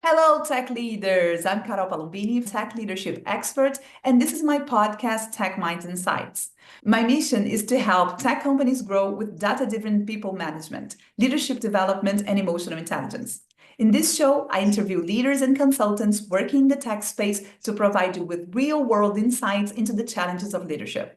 Hello, tech leaders. I'm Palombini, tech leadership expert, and this is my podcast, Tech Minds Insights. My mission is to help tech companies grow with data-driven people management, leadership development, and emotional intelligence. In this show, I interview leaders and consultants working in the tech space to provide you with real-world insights into the challenges of leadership.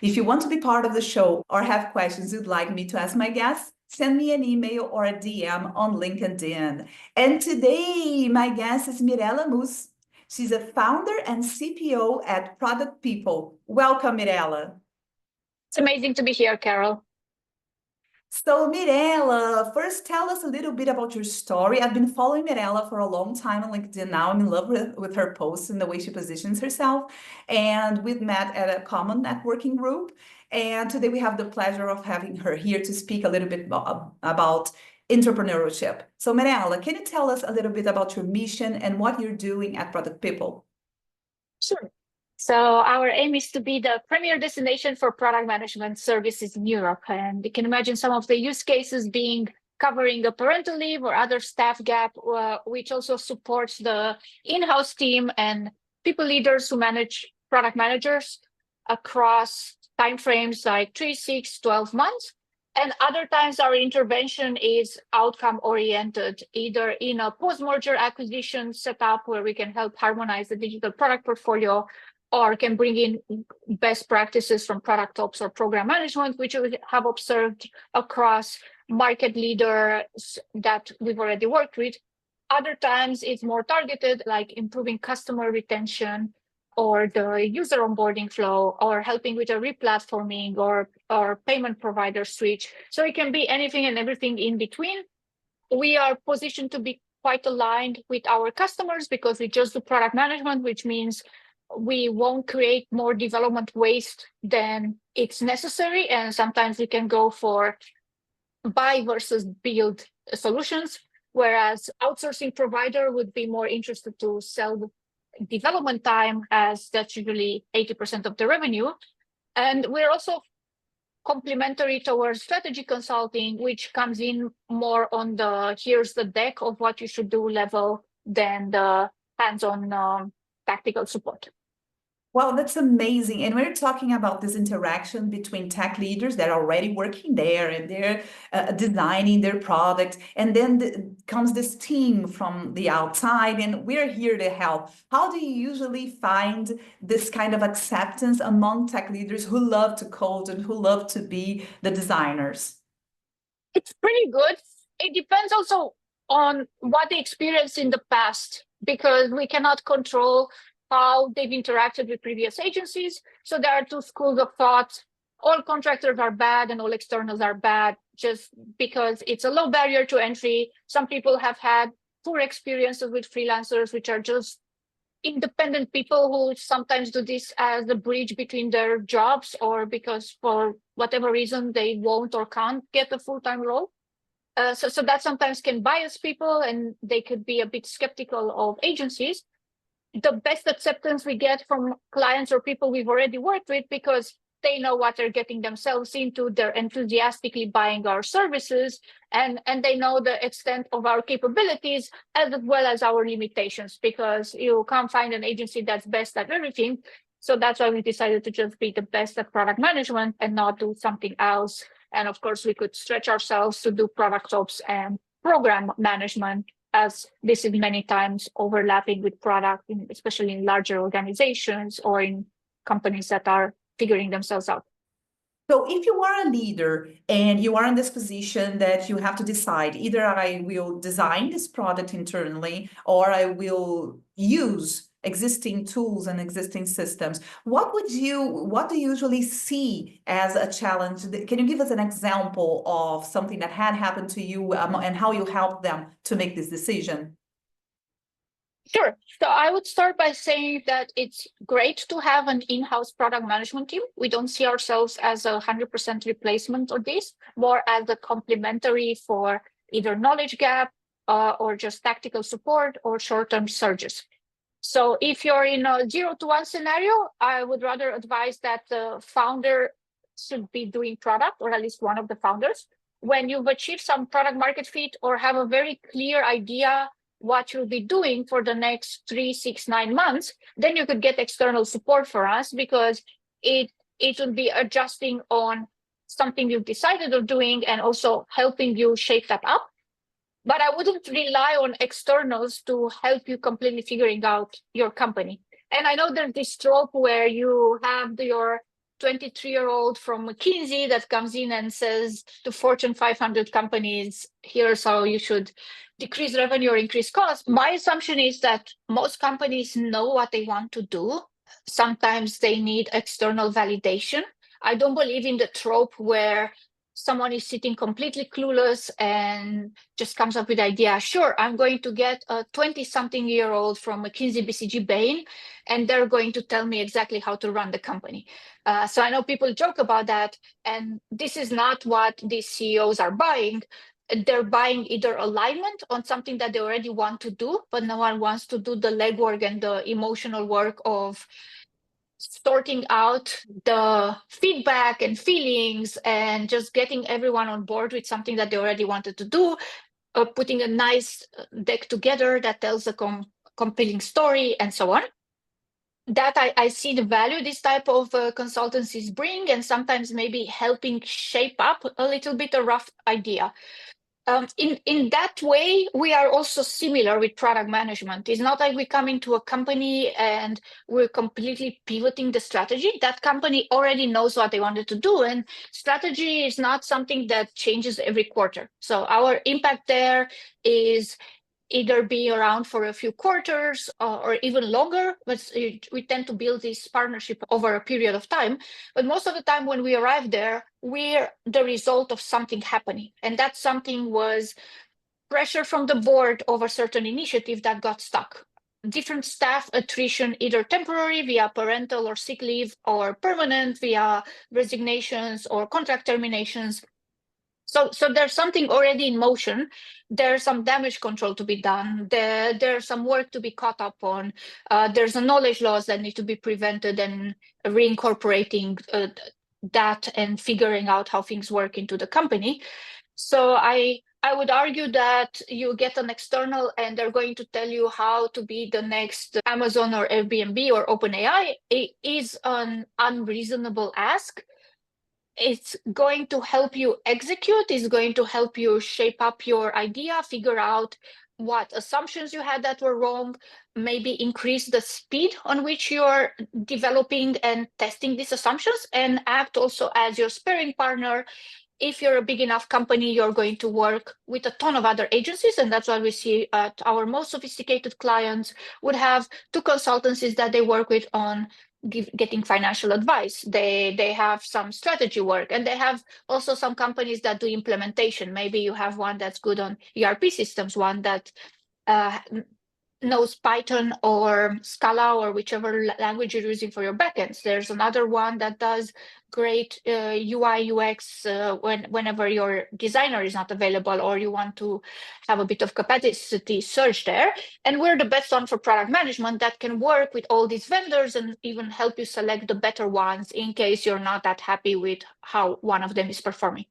If you want to be part of the show or have questions you'd like me to ask my guests, send me an email or a DM on LinkedIn. And today, my guest is Mirela Mus. She's a founder and CPO at Product People. Welcome, Mirela. It's amazing to be here, Carol. So, Mirela, first tell us a little bit about your story. I've been following Mirela for a long time on LinkedIn now. I'm in love with her posts and the way she positions herself. And we've met at a common networking group. And today we have the pleasure of having her here to speak a little bit about entrepreneurship. So, Mirela, can you tell us a little bit about your mission and what you're doing at Product People? Sure. So our aim is to be the premier destination for product management services in Europe. And you can imagine some of the use cases being covering a parental leave or other staff gap, which also supports the in-house team and people leaders who manage product managers across timeframes like 3, 6, 12 months. And other times our intervention is outcome oriented, either in a post-merger acquisition setup where we can help harmonize the digital product portfolio, or can bring in best practices from product ops or program management, which we have observed across market leaders that we've already worked with. Other times it's more targeted, like improving customer retention or the user onboarding flow, or helping with a replatforming or payment provider switch. So it can be anything and everything in between. We are positioned to be quite aligned with our customers because we just do product management, which means we won't create more development waste than it's necessary. And sometimes we can go for buy versus build solutions, whereas outsourcing provider would be more interested to sell development time, as that's usually 80% of the revenue. And we're also complementary towards strategy consulting, which comes in more on the here's the deck of what you should do level than the hands-on tactical support. Well, that's amazing. And we're talking about this interaction between tech leaders that are already working there and they're designing their product. And then comes this team from the outside, and we're here to help. How do you usually find this kind of acceptance among tech leaders who love to code and who love to be the designers? It's pretty good. It depends also on what they experienced in the past, because we cannot control how they've interacted with previous agencies. So there are two schools of thought. All contractors are bad and all externals are bad, just because it's a low barrier to entry. Some people have had poor experiences with freelancers, which are just independent people who sometimes do this as a bridge between their jobs, or because for whatever reason they won't or can't get a full-time role. So that sometimes can bias people, and they could be a bit skeptical of agencies. The best acceptance we get from clients or people we've already worked with, because they know what they're getting themselves into, they're enthusiastically buying our services, and they know the extent of our capabilities as well as our limitations, because you can't find an agency that's best at everything. So that's why we decided to just be the best at product management and not do something else. And of course, we could stretch ourselves to do product ops and program management, as this is many times overlapping with product, especially in larger organizations or in companies that are figuring themselves out. So if you are a leader and you are in this position that you have to decide, either I will design this product internally or I will use existing tools and existing systems, what do you usually see as a challenge? Can you give us an example of something that had happened to you and how you helped them to make this decision? Sure. So I would start by saying that it's great to have an in-house product management team. We don't see ourselves as a 100% replacement of this, more as a complementary for either knowledge gap or just tactical support or short-term surges. So if you're in a 0 to 1 scenario, I would rather advise that the founder should be doing product, or at least one of the founders. When you've achieved some product market fit or have a very clear idea what you'll be doing for the next 3, 6, 9 months, then you could get external support for us, because it will be adjusting on something you've decided on doing and also helping you shape that up. But I wouldn't rely on externals to help you completely figuring out your company. And I know there's this trope where you have your 23-year-old from McKinsey that comes in and says to Fortune 500 companies, here's how you should decrease revenue or increase cost. My assumption is that most companies know what they want to do. Sometimes they need external validation. I don't believe in the trope where someone is sitting completely clueless and just comes up with the idea, sure, I'm going to get a 20-something-year-old from McKinsey, BCG, Bain, and they're going to tell me exactly how to run the company. So I know people joke about that, and this is not what these CEOs are buying. They're buying either alignment on something that they already want to do, but no one wants to do the legwork and the emotional work of sorting out the feedback and feelings and just getting everyone on board with something that they already wanted to do, putting a nice deck together that tells a compelling story and so on. That I see the value this type of consultancies bring, and sometimes maybe helping shape up a little bit a rough idea. In that way, we are also similar with product management. It's not like we come into a company and we're completely pivoting the strategy. That company already knows what they wanted to do, and strategy is not something that changes every quarter. So our impact there is either be around for a few quarters or even longer, but we tend to build this partnership over a period of time. But most of the time when we arrive there, we're the result of something happening. And that something was pressure from the board over certain initiative that got stuck. Different staff attrition, either temporary via parental or sick leave, or permanent via resignations or contract terminations. So there's something already in motion. There's some damage control to be done. There's some work to be caught up on. There's a knowledge loss that need to be prevented, and reincorporating that and figuring out how things work into the company. So I would argue that you get an external and they're going to tell you how to be the next Amazon or Airbnb or OpenAI. It is an unreasonable ask. It's going to help you execute, it's going to help you shape up your idea, figure out what assumptions you had that were wrong, maybe increase the speed on which you're developing and testing these assumptions, and act also as your sparring partner. If you're a big enough company, you're going to work with a ton of other agencies, and that's why we see at our most sophisticated clients would have 2 consultancies that they work with on getting financial advice. They have some strategy work, and they have also some companies that do implementation. Maybe you have one that's good on ERP systems, one that knows Python or Scala or whichever language you're using for your backends. There's another one that does great UI UX whenever your designer is not available or you want to have a bit of capacity surge there. And we're the best one for product management that can work with all these vendors and even help you select the better ones in case you're not that happy with how one of them is performing.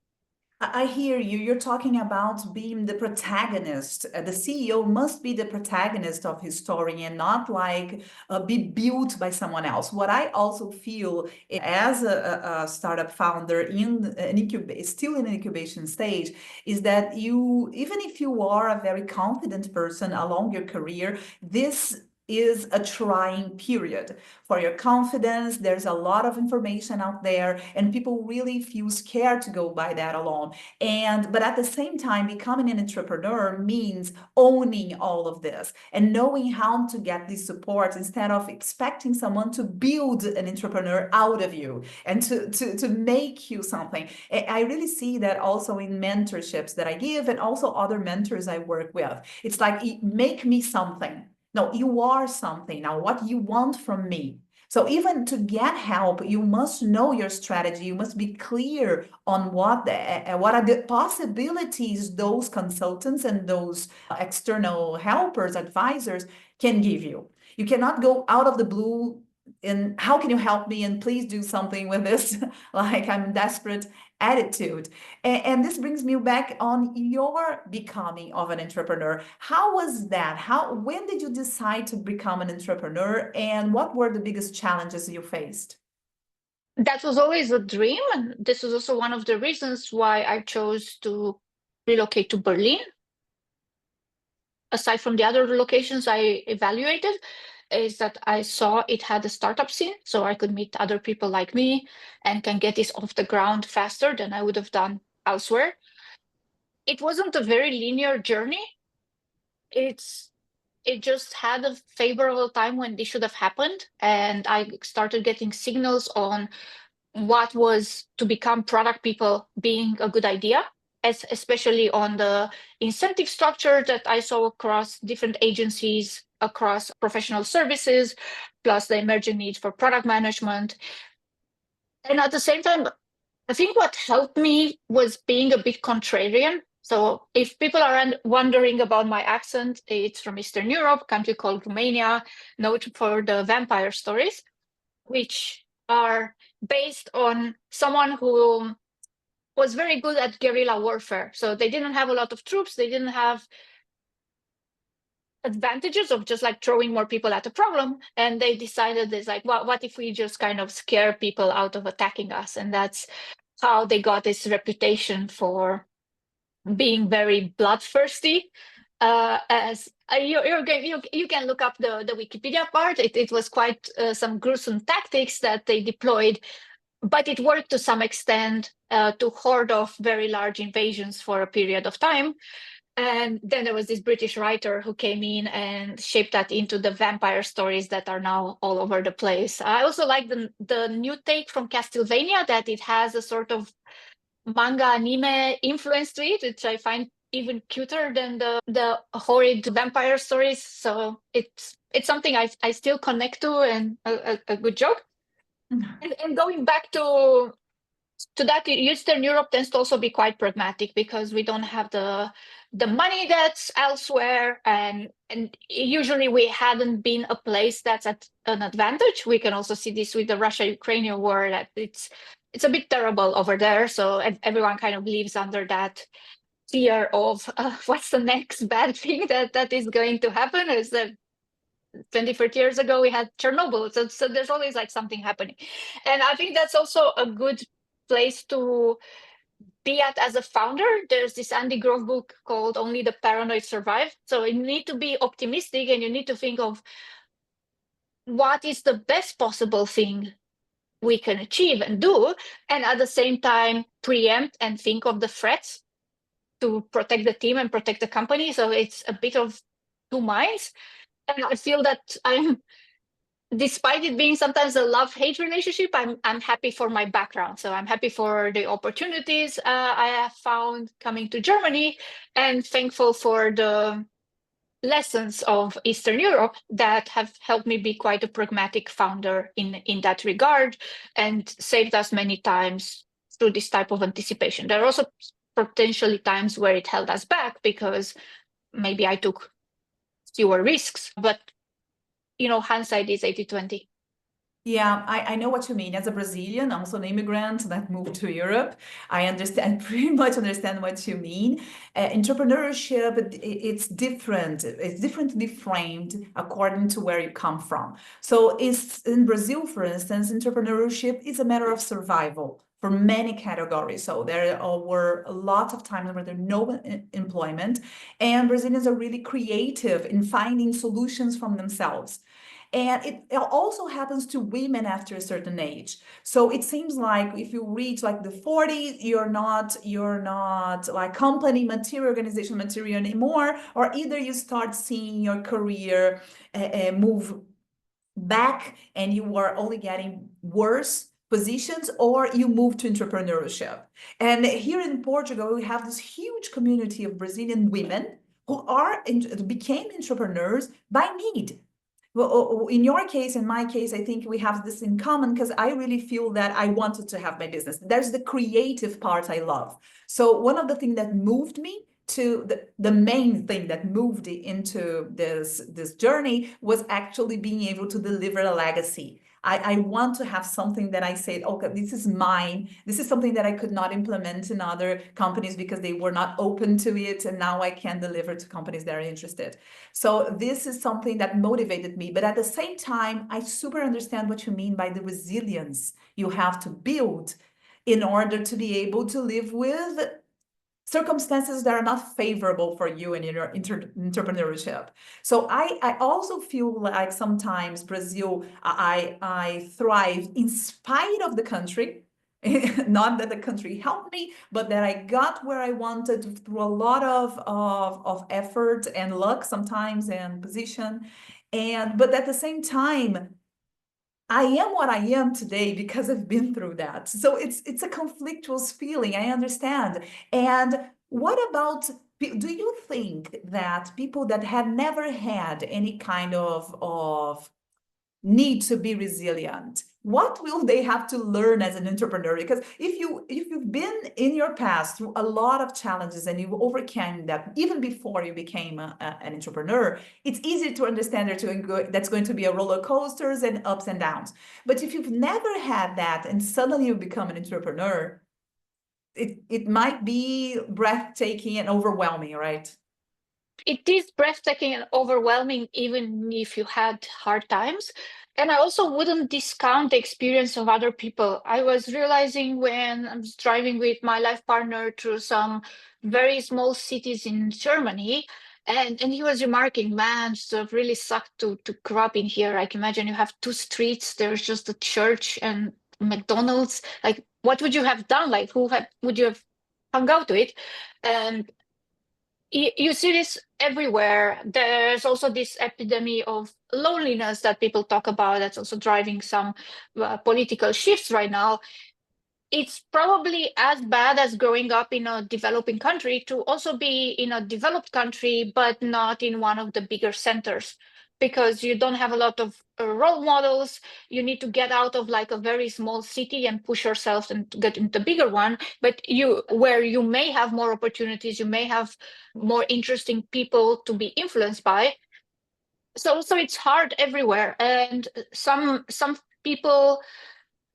I hear you. You're talking about being the protagonist. The CEO must be the protagonist of his story and not like be built by someone else. What I also feel as a startup founder in an still in an incubation stage, is that you, even if you are a very confident person along your career, this is a trying period for your confidence. There's a lot of information out there and people really feel scared to go by that alone. But at the same time, becoming an entrepreneur means owning all of this and knowing how to get this support instead of expecting someone to build an entrepreneur out of you and to make you something. I really see that also in mentorships that I give and also other mentors I work with. It's like, make me something. No, you are something. Now, what you want from me? So even to get help, you must know your strategy. You must be clear on what are the possibilities those consultants and those external helpers, advisors can give you. You cannot go out of the blue and how can you help me and please do something with this? Like I'm desperate. attitude. And this brings me back on your becoming of an entrepreneur. How was that? When did you decide to become an entrepreneur, and what were the biggest challenges you faced? That was always a dream, and this was also one of the reasons why I chose to relocate to Berlin. Aside from the other locations I evaluated, is that I saw it had a startup scene, so I could meet other people like me and can get this off the ground faster than I would have done elsewhere. It wasn't a very linear journey. It just had a favorable time when this should have happened, and I started getting signals on what was to become product people being a good idea, especially on the incentive structure that I saw across different agencies, across professional services, plus the emerging need for product management. And at the same time, I think what helped me was being a bit contrarian. So if people are wondering about my accent, it's from Eastern Europe, a country called Romania, known for the vampire stories, which are based on someone who was very good at guerrilla warfare. So they didn't have a lot of troops. They didn't have advantages of just like throwing more people at a problem. And they decided it's like, well, what if we just kind of scare people out of attacking us? And that's how they got this reputation for being very bloodthirsty. As you can look up the Wikipedia part. It was quite some gruesome tactics that they deployed, but it worked to some extent to hoard off very large invasions for a period of time. And then there was this British writer who came in and shaped that into the vampire stories that are now all over the place. I also like the new take from Castlevania, that it has a sort of manga anime influence to it, which I find even cuter than the horrid vampire stories. So it's something I still connect to, and a good joke. And going back to that, Eastern Europe tends to also be quite pragmatic because we don't have the money that's elsewhere, and usually we hadn't been a place that's at an advantage. We can also see this with the Russia-Ukrainian war, that it's a bit terrible over there. So everyone kind of lives under that fear of what's the next bad thing that is going to happen. Is that 20, 30 years ago we had Chernobyl, so there's always like something happening. And I think that's also a good place to be at as a founder. There's this Andy Grove book called Only the Paranoid Survive. So you need to be optimistic, and you need to think of what is the best possible thing we can achieve and do, and at the same time preempt and think of the threats to protect the team and protect the company. So it's a bit of two minds. And I feel that despite it being sometimes a love-hate relationship, I'm happy for my background. So I'm happy for the opportunities I have found coming to Germany, and thankful for the lessons of Eastern Europe that have helped me be quite a pragmatic founder in that regard, and saved us many times through this type of anticipation. There are also potentially times where it held us back because maybe I took fewer risks, but hindsight is 80/20. Yeah, I know what you mean. As a Brazilian, also an immigrant that moved to Europe, I understand, pretty much understand what you mean. Entrepreneurship, it's different. It's differently framed according to where you come from. So it's in Brazil, for instance, entrepreneurship is a matter of survival for many categories. So there were a lot of times where there's no employment, and Brazilians are really creative in finding solutions from themselves. And it also happens to women after a certain age. So it seems like if you reach like the 40s, you're not like company material, organization material anymore, or either you start seeing your career move back and you are only getting worse positions, or you move to entrepreneurship. And here in Portugal, we have this huge community of Brazilian women who became entrepreneurs by need. Well, in your case, in my case, I think we have this in common, because I really feel that I wanted to have my business. There's the creative part I love. So one of the things that moved me to the main thing that moved into this journey was actually being able to deliver a legacy. I want to have something that I say, okay, this is mine. This is something that I could not implement in other companies because they were not open to it. And now I can deliver to companies that are interested. So this is something that motivated me. But at the same time, I super understand what you mean by the resilience you have to build in order to be able to live with circumstances that are not favorable for you and in your entrepreneurship. So I also feel like sometimes Brazil, I thrive in spite of the country. Not that the country helped me, but that I got where I wanted through a lot of effort and luck sometimes and position. But at the same time, I am what I am today because I've been through that. So it's a conflictual feeling. I understand. And what about, do you think that people that had never had any kind of need to be resilient, what will they have to learn as an entrepreneur? Because if you've been in your past through a lot of challenges and you overcame that even before you became an entrepreneur, it's easy to understand that's going to be a roller coasters and ups and downs. But if you've never had that and suddenly you become an entrepreneur, it might be breathtaking and overwhelming, right? It is breathtaking and overwhelming, even if you had hard times. And I also wouldn't discount the experience of other people. I was realizing when I was driving with my life partner through some very small cities in Germany, and he was remarking, man, it really sucked to grow up in here. Like, imagine you have two streets, there's just a church and McDonald's. Like, what would you have done? Like, would you have hung out with? And you see this everywhere. There's also this epidemic of loneliness that people talk about that's also driving some political shifts right now. It's probably as bad as growing up in a developing country to also be in a developed country, but not in one of the bigger centers, because you don't have a lot of role models. You need to get out of like a very small city and push yourself and to get into the bigger one. But where you may have more opportunities, you may have more interesting people to be influenced by. So it's hard everywhere, and some people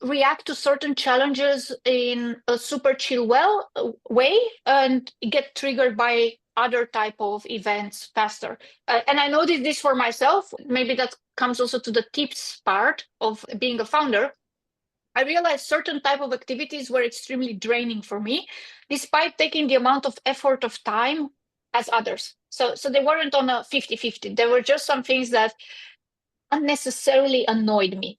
react to certain challenges in a super chill way and get triggered by other type of events faster. And I noticed this for myself. Maybe that comes also to the tips part of being a founder. I realized certain type of activities were extremely draining for me, despite taking the amount of effort of time as others. So they weren't on a 50-50. There were just some things that unnecessarily annoyed me.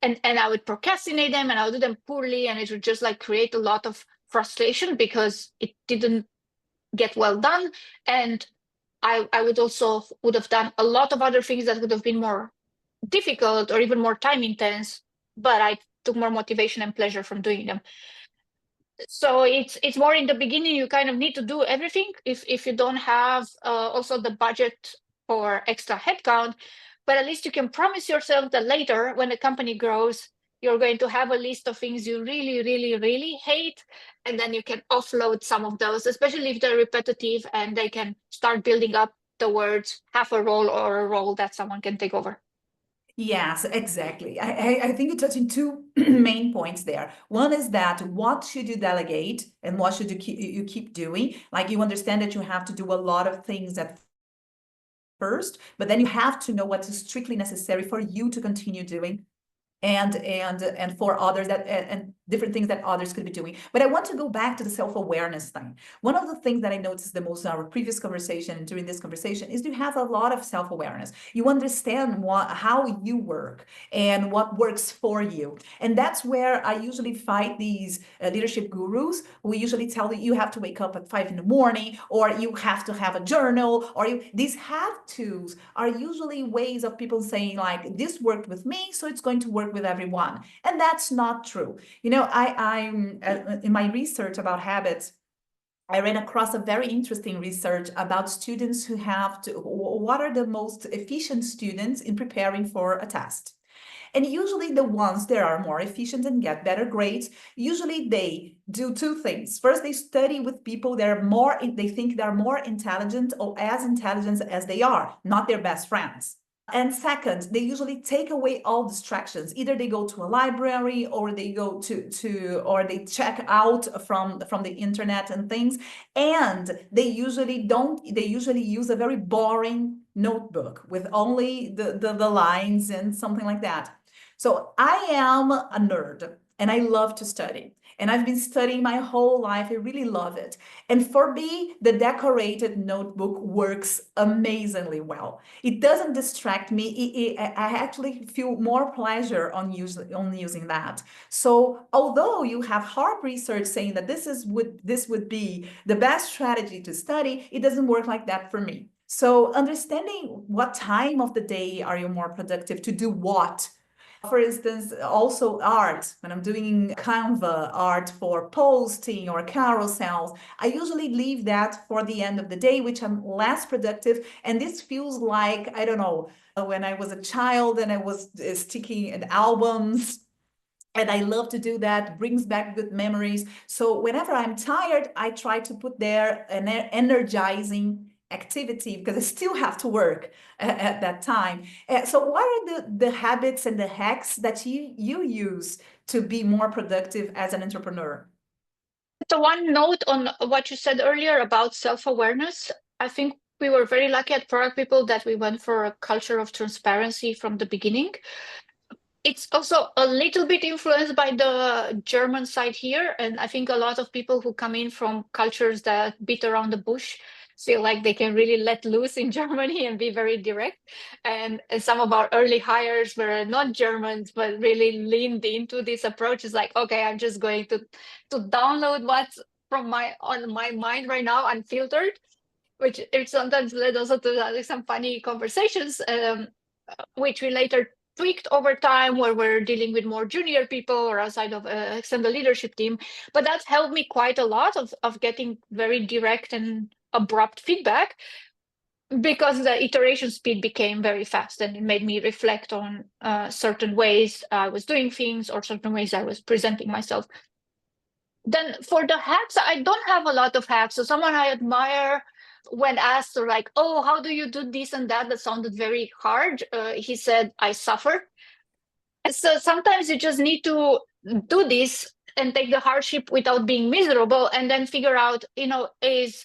And I would procrastinate them and I would do them poorly, and it would just like create a lot of frustration because it didn't get well done. And I would have done a lot of other things that would have been more difficult or even more time intense, but I took more motivation and pleasure from doing them. So it's more in the beginning, you kind of need to do everything if you don't have also the budget for extra headcount, but at least you can promise yourself that later when the company grows, you're going to have a list of things you really, really, really hate, and then you can offload some of those, especially if they're repetitive, and they can start building up towards half a role or a role that someone can take over. Yes, exactly. I think you're touching two main points there. One is that what should you delegate and what should you keep doing? Like you understand that you have to do a lot of things at first, but then you have to know what is strictly necessary for you to continue doing and for others that and different things that others could be doing. But I want to go back to the self-awareness thing. One of the things that I noticed the most in our previous conversation, during this conversation, is you have a lot of self-awareness. You understand how you work and what works for you. And that's where I usually fight these leadership gurus who usually tell you have to wake up at 5 in the morning, or you have to have a journal, or these have-tos are usually ways of people saying like, this worked with me, so it's going to work with everyone. And that's not true. You know, I'm in my research about habits, I ran across a very interesting research about students who have to, what are the most efficient students in preparing for a test. And usually the ones that are more efficient and get better grades, usually they do two things. First, they study with people that are more, they think they're more intelligent or as intelligent as they are, not their best friends. And second, they usually take away all distractions. Either they go to a library or they go or they check out from the internet and things. And they usually use a very boring notebook with only the lines and something like that. So I am a nerd and I love to study. And I've been studying my whole life. I really love it. And for me, the decorated notebook works amazingly well. It doesn't distract me. I actually feel more pleasure on using that. So although you have hard research saying that this would be the best strategy to study, it doesn't work like that for me. So understanding what time of the day are you more productive to do what. For instance, also art, when I'm doing Canva art for posting or carousels, I usually leave that for the end of the day, which I'm less productive. And this feels like, I don't know, when I was a child and I was sticking in albums. And I love to do that, brings back good memories. So whenever I'm tired, I try to put there an energizing activity because I still have to work at that time. So what are the habits and the hacks that you use to be more productive as an entrepreneur? So one note on what you said earlier about self-awareness. I think we were very lucky at Product People that we went for a culture of transparency from the beginning. It's also a little bit influenced by the German side here. And I think a lot of people who come in from cultures that beat around the bush feel like they can really let loose in Germany and be very direct. And some of our early hires were not Germans, but really leaned into this approach. It's like, okay, I'm just going to download what's on my mind right now, unfiltered, which it sometimes led also to like, some funny conversations, which we later tweaked over time where we're dealing with more junior people or outside of extended leadership team. But that's helped me quite a lot of getting very direct and abrupt feedback because the iteration speed became very fast and it made me reflect on certain ways I was doing things or certain ways I was presenting myself. Then for the hacks, I don't have a lot of hacks. So someone I admire when asked like, oh, how do you do this and that sounded very hard, he said, I suffer. And so sometimes you just need to do this and take the hardship without being miserable and then figure out, is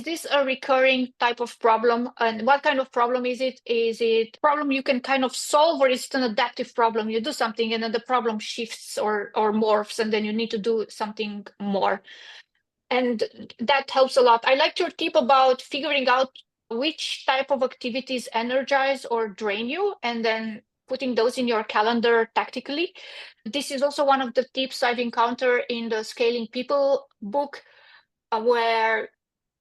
this a recurring type of problem? And what kind of problem is it? Is it a problem you can kind of solve, or is it an adaptive problem? You do something and then the problem shifts or morphs and then you need to do something more. And that helps a lot. I like your tip about figuring out which type of activities energize or drain you and then putting those in your calendar tactically. This is also one of the tips I've encountered in the Scaling People book, where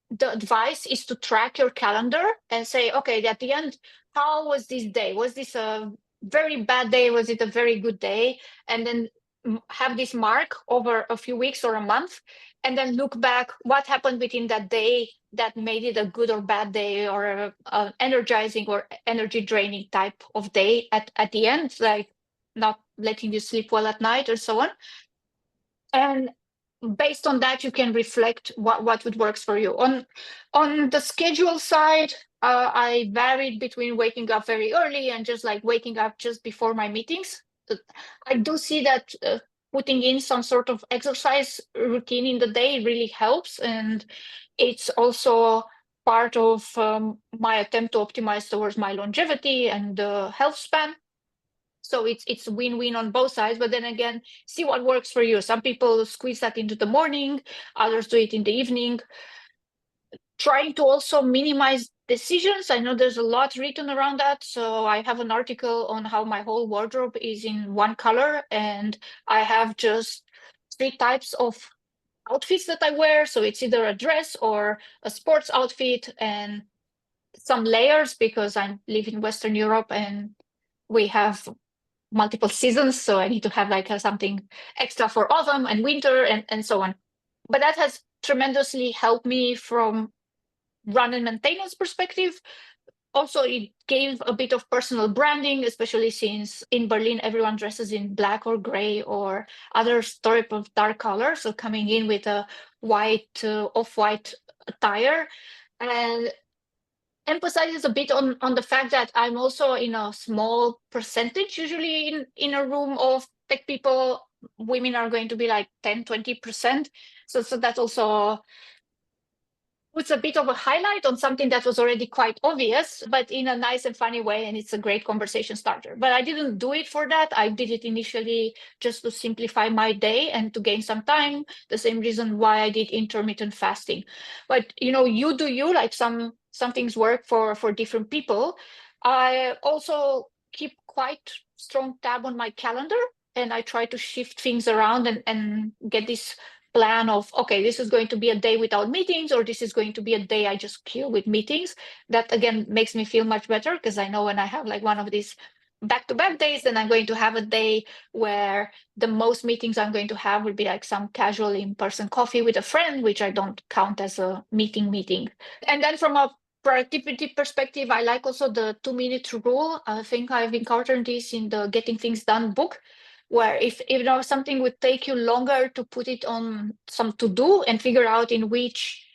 the advice is to track your calendar and say, okay, at the end, how was this day? Was this a very bad day? Was it a very good day? And then have this mark over a few weeks or a month, and then look back what happened within that day that made it a good or bad day, or a energizing or energy draining type of day at the end, like not letting you sleep well at night or so on. And based on that, you can reflect what would works for you. On the schedule side, I varied between waking up very early and just like waking up just before my meetings. I do see that putting in some sort of exercise routine in the day really helps, and it's also part of my attempt to optimize towards my longevity and health span. So it's win-win on both sides. But then again, see what works for you. Some people squeeze that into the morning, others do it in the evening. Trying to also minimize decisions. I know there's a lot written around that. So I have an article on how my whole wardrobe is in one color, and I have just 3 types of outfits that I wear. So it's either a dress or a sports outfit, and some layers because I live in Western Europe and we have multiple seasons, so I need to have like something extra for autumn and winter and so on. But that has tremendously helped me from run and maintenance perspective. Also, it gave a bit of personal branding, especially since in Berlin everyone dresses in black or gray or other type of dark color. So coming in with a white, off-white attire, and emphasizes a bit on the fact that I'm also in a small percentage, usually in a room of tech people. Women are going to be like 10-20%. So that also puts a bit of a highlight on something that was already quite obvious, but in a nice and funny way, and it's a great conversation starter. But I didn't do it for that. I did it initially just to simplify my day and to gain some time, the same reason why I did intermittent fasting. But you do you, like some things work for different people. I also keep quite strong tab on my calendar, and I try to shift things around and get this plan of, okay, this is going to be a day without meetings, or this is going to be a day I just kill with meetings. That again makes me feel much better, because I know when I have like one of these back-to-back days, then I'm going to have a day where the most meetings I'm going to have will be like some casual in-person coffee with a friend, which I don't count as a meeting. And then from a productivity perspective, I like also the 2-minute rule. I think I've encountered this in the Getting Things Done book, where if something would take you longer to put it on some to-do and figure out in which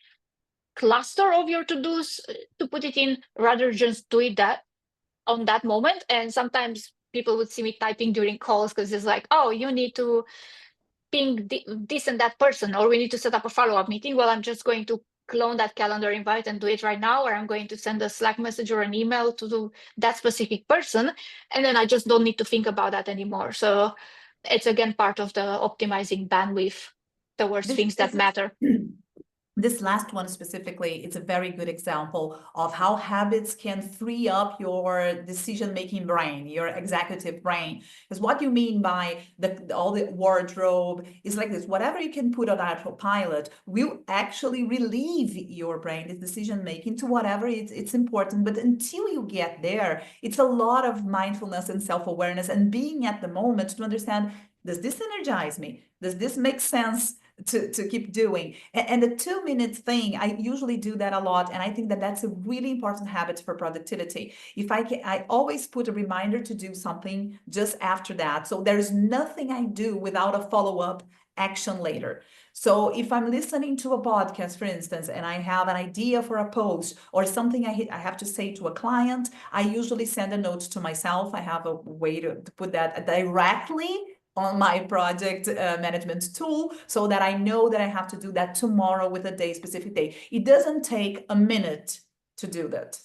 cluster of your to-dos to put it in, rather just do it that on that moment. And sometimes people would see me typing during calls because it's like, oh, you need to ping this and that person, or we need to set up a follow-up meeting. Well, I'm just going to clone that calendar invite and do it right now, or I'm going to send a Slack message or an email to that specific person, and then I just don't need to think about that anymore. So it's again part of the optimizing bandwidth towards things that matter. This last one specifically, it's a very good example of how habits can free up your decision-making brain, your executive brain. Because what you mean by all the wardrobe is like this: whatever you can put on autopilot will actually relieve your brain, the decision-making, to whatever it's important. But until you get there, it's a lot of mindfulness and self-awareness and being at the moment to understand, does this energize me? Does this make sense to keep doing? And the 2 minutes thing, I usually do that a lot, and I think that that's a really important habit for productivity. If I always put a reminder to do something just after that, so there's nothing I do without a follow-up action later. So if I'm listening to a podcast, for instance, and I have an idea for a post or something I have to say to a client, I usually send a note to myself. I have a way to put that directly on my project management tool, so that I know that I have to do that tomorrow with a specific day. It doesn't take a minute to do that,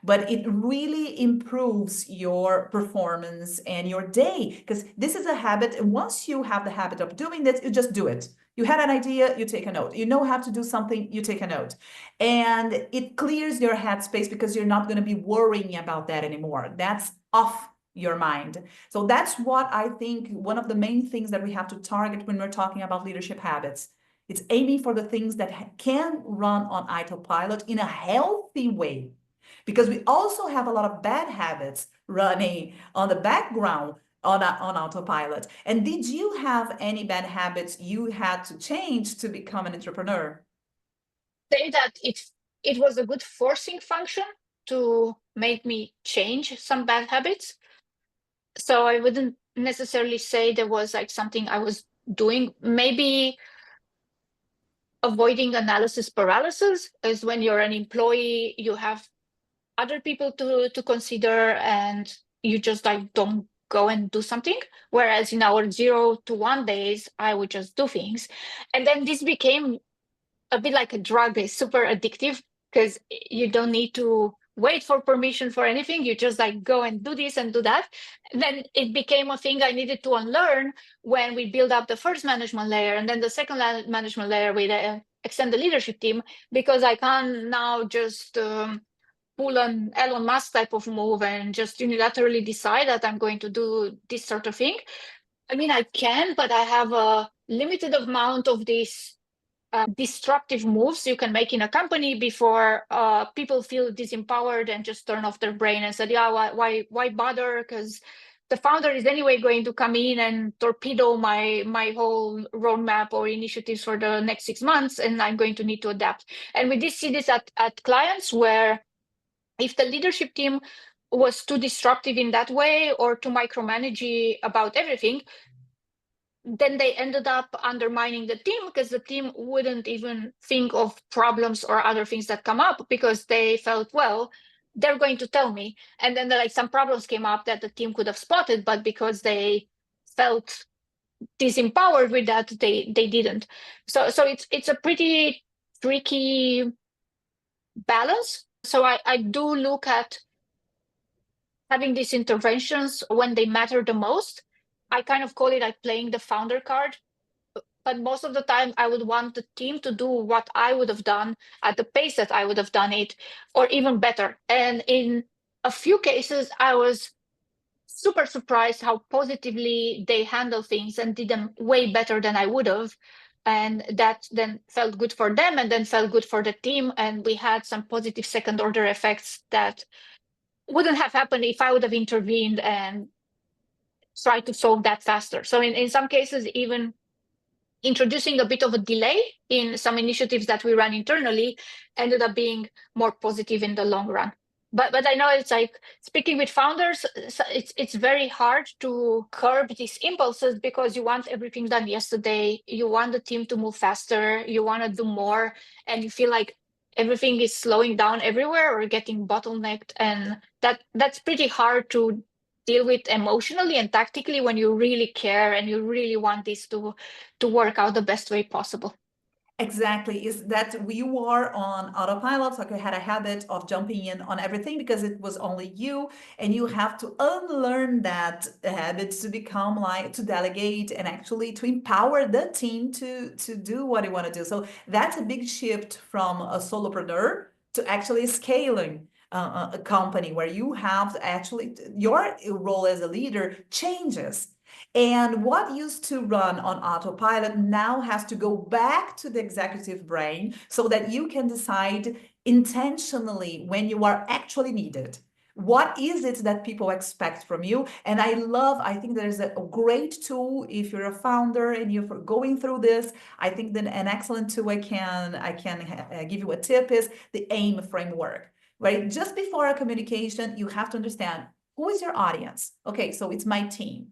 but it really improves your performance and your day, because this is a habit. And once you have the habit of doing this, you just do it. You had an idea, you take a note. You know how to do something, you take a note. And it clears your headspace, because you're not going to be worrying about that anymore. That's off your mind. So that's what I think one of the main things that we have to target when we're talking about leadership habits. It's aiming for the things that can run on autopilot in a healthy way, because we also have a lot of bad habits running on the background on autopilot. And did you have any bad habits you had to change to become an entrepreneur? Say that it was a good forcing function to make me change some bad habits. So I wouldn't necessarily say there was like something I was doing. Maybe avoiding analysis paralysis, is when you're an employee, you have other people to consider, and you just like don't go and do something. Whereas in our 0 to 1 days, I would just do things. And then this became a bit like a drug. It's super addictive, because you don't need to wait for permission for anything. You just like go and do this and do that. And then it became a thing I needed to unlearn when we build up the first management layer, and then the second management layer with extend the leadership team, because I can now just pull an Elon Musk type of move and just unilaterally decide that I'm going to do this sort of thing. I mean, I can, but I have a limited amount of these disruptive moves you can make in a company before people feel disempowered and just turn off their brain and say, yeah, why bother? Because the founder is anyway going to come in and torpedo my whole roadmap or initiatives for the next 6 months, and I'm going to need to adapt. And we did see this at clients, where if the leadership team was too disruptive in that way or too micromanaging about everything, then they ended up undermining the team because the team wouldn't even think of problems or other things that come up because they felt, well, they're going to tell me. And then like some problems came up that the team could have spotted, but because they felt disempowered with that, they didn't. So it's a pretty tricky balance. So I do look at having these interventions when they matter the most. I kind of call it like playing the founder card. But most of the time, I would want the team to do what I would have done at the pace that I would have done it, or even better. And in a few cases, I was super surprised how positively they handle things and did them way better than I would have. And that then felt good for them and then felt good for the team. And we had some positive second order effects that wouldn't have happened if I would have intervened and tried to solve that faster. So in some cases, even introducing a bit of a delay in some initiatives that we ran internally ended up being more positive in the long run. But I know it's like speaking with founders, it's very hard to curb these impulses because you want everything done yesterday. You want the team to move faster. You want to do more, and you feel like everything is slowing down everywhere or getting bottlenecked, and that's pretty hard to deal with emotionally and tactically when you really care and you really want this to work out the best way possible. Exactly, is that we were on autopilot, like we had a habit of jumping in on everything because it was only you, and you have to unlearn that habit to become like to delegate and actually to empower the team to do what you want to do. So that's a big shift from a solopreneur to actually scaling a company where you have to actually your role as a leader changes. And what used to run on autopilot now has to go back to the executive brain so that you can decide intentionally when you are actually needed. What is it that people expect from you? And I think there's a great tool if you're a founder and you're going through this. I think that an excellent tool I can give you a tip is the AIM framework, right? Just before a communication, you have to understand who is your audience. Okay, so it's my team.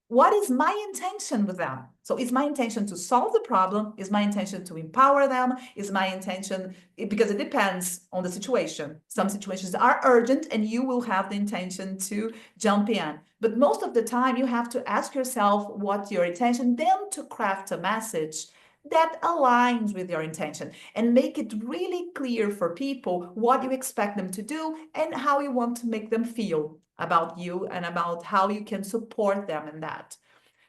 What is my intention with them? So is my intention to solve the problem? Is my intention to empower them? Is my intention, because it depends on the situation. Some situations are urgent and you will have the intention to jump in. But most of the time you have to ask yourself what's your intention, then to craft a message that aligns with your intention and make it really clear for people what you expect them to do and how you want to make them feel about you and about how you can support them in that.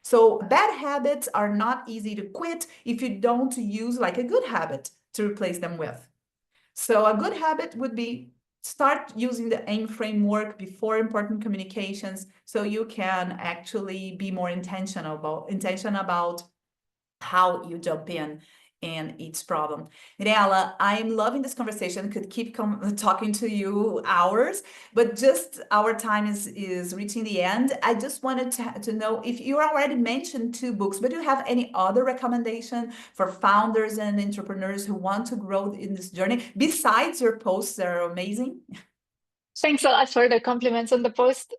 So bad habits are not easy to quit if you don't use like a good habit to replace them with. So a good habit would be start using the AIM framework before important communications so you can actually be more intentional about how you jump in each problem. Mirela, I'm loving this conversation. Could keep talking to you hours, but just our time is reaching the end. I just wanted to know if you already mentioned 2 books, but do you have any other recommendation for founders and entrepreneurs who want to grow in this journey besides your posts that are amazing? Thanks a lot for the compliments on the post.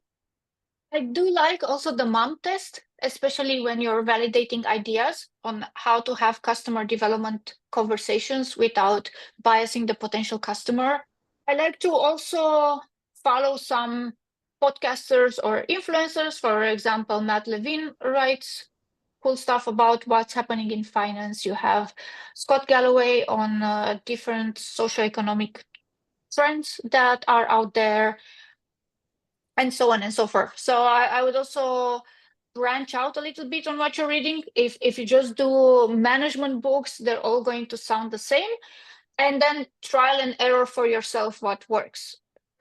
I do like also the mom test, especially when you're validating ideas on how to have customer development conversations without biasing the potential customer. I like to also follow some podcasters or influencers. For example, Matt Levine writes cool stuff about what's happening in finance. You have Scott Galloway on different socioeconomic trends that are out there, and so on and so forth. So I would also branch out a little bit on what you're reading. If you just do management books, they're all going to sound the same. And then trial and error for yourself what works.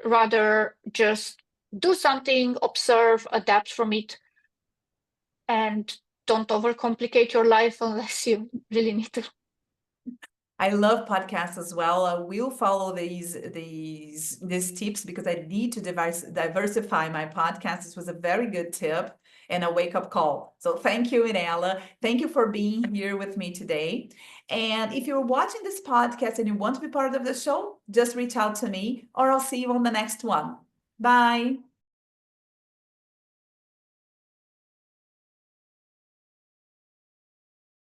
Rather just do something, observe, adapt from it, and don't overcomplicate your life unless you really need to. I love podcasts as well. I will follow these tips because I need to diversify my podcast. This was a very good tip and a wake-up call. So thank you, Mirela. Thank you for being here with me today. And if you're watching this podcast and you want to be part of the show, just reach out to me or I'll see you on the next one. Bye.